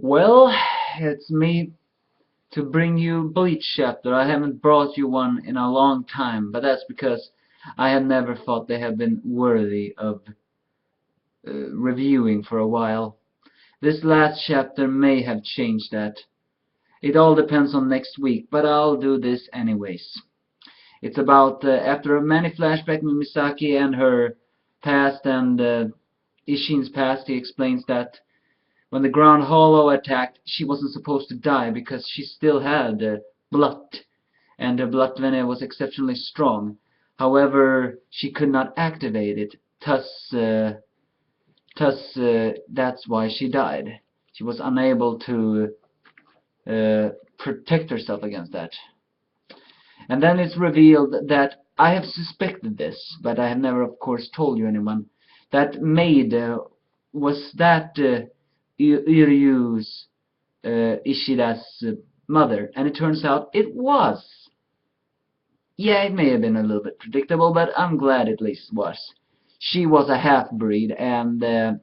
Well, it's me to bring you Bleach chapter. I haven't brought you one in a long time, but that's because I have never thought they have been worthy of reviewing for a while. This last chapter may have changed that. It all depends on next week, but I'll do this anyways. It's about after many flashbacks with Misaki and her past and Ishin's past. He explains that when the ground hollow attacked, she wasn't supposed to die because she still had blood, and her blood venom was exceptionally strong. However, she could not activate it, that's why she died. She was unable to protect herself against that. And then it's revealed that I have suspected this, but I have never, of course, told you anyone. That maid was that Iryu's Ishida's mother, and it turns out it was. Yeah, it may have been a little bit predictable, but I'm glad at least it was. She was a half-breed, and that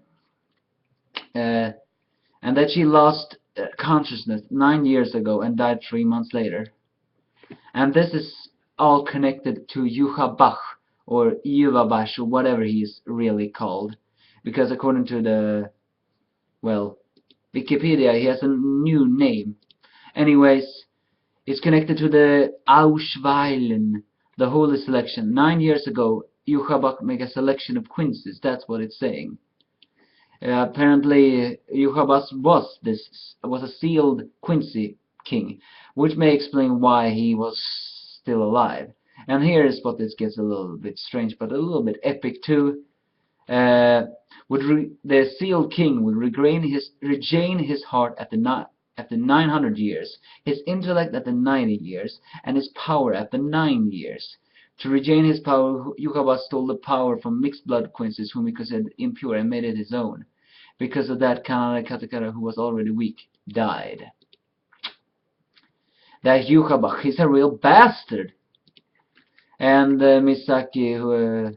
she lost consciousness 9 years ago and died 3 months later. And this is all connected to Juhabach, or Juhabach, or whatever he is really called. Because according to the, well, Wikipedia, he has a new name. Anyways, it's connected to the Auschweilen, the holy selection. 9 years ago, Juhabach made a selection of Quincy's. That's what it's saying. Apparently, Juhabach was a sealed Quincy king, which may explain why he was still alive. And here is what this gets a little bit strange, but a little bit epic too. The sealed king would regain his heart after 900 years, his intellect after 90 years, and his power after 9 years. To regain his power, Juhabach stole the power from mixed blood Quincy's, whom he considered impure, and made it his own. Because of that, Kanade Katakara, who was already weak, died. That Juhabach, he's a real bastard. And Misaki, who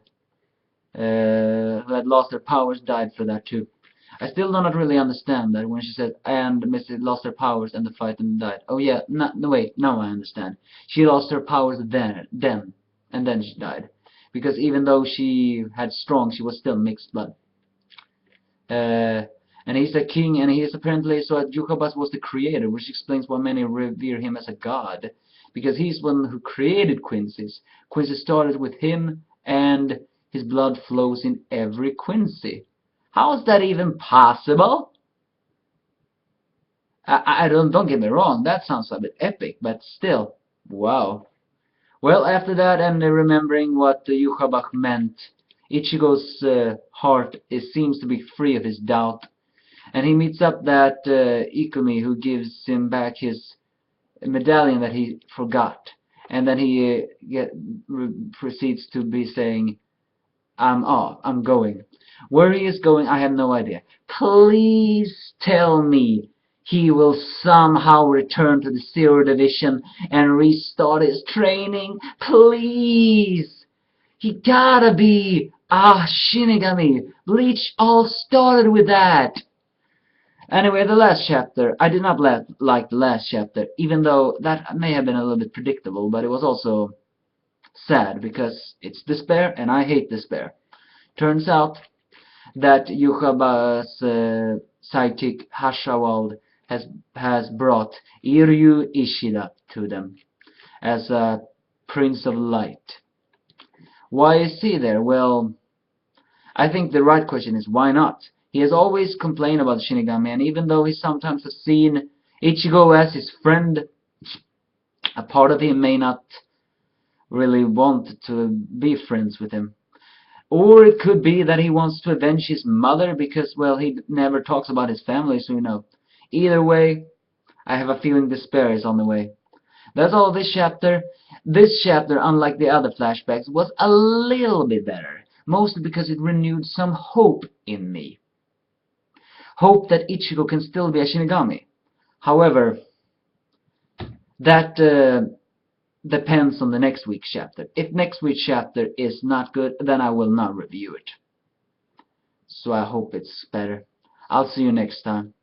had lost her powers, died for that too. I still do not really understand that when she said, and Missy lost her powers and the fight and died. Oh yeah, no wait, now I understand. She lost her powers then, and then she died. Because even though she had strong, she was still mixed blood. And he's a king, and he is apparently, so Juhabach was the creator, which explains why many revere him as a god. Because he's one who created Quincy's. Quincy started with him, and his blood flows in every Quincy. How is that even possible? Don't get me wrong, that sounds a bit epic, but still, wow. Well, after that, and remembering what Juhabach meant, Ichigo's heart seems to be free of his doubt, and he meets up that Ikumi, who gives him back his medallion that he forgot, and then he proceeds to be saying, I'm off, I'm going. Where he is going, I have no idea. Please tell me he will somehow return to the Zero Division and restart his training. Please! He gotta be Shinigami. Bleach all started with that. Anyway, the last chapter, I did not like the last chapter, even though that may have been a little bit predictable, but it was also sad because it's despair, and I hate despair. Turns out that Juhabach's sidekick Hashawald has brought Iryu Ishida to them as a Prince of Light. Why is he there? Well, I think the right question is why not? He has always complained about Shinigami, and even though he sometimes has seen Ichigo as his friend, a part of him may not really want to be friends with him. Or it could be that he wants to avenge his mother because, well, he never talks about his family, so you know. Either way, I have a feeling despair is on the way. That's all this chapter. This chapter, unlike the other flashbacks, was a little bit better. Mostly because it renewed some hope in me. Hope that Ichigo can still be a Shinigami. However, that depends on the next week's chapter. If next week's chapter is not good, then I will not review it. So I hope it's better. I'll see you next time.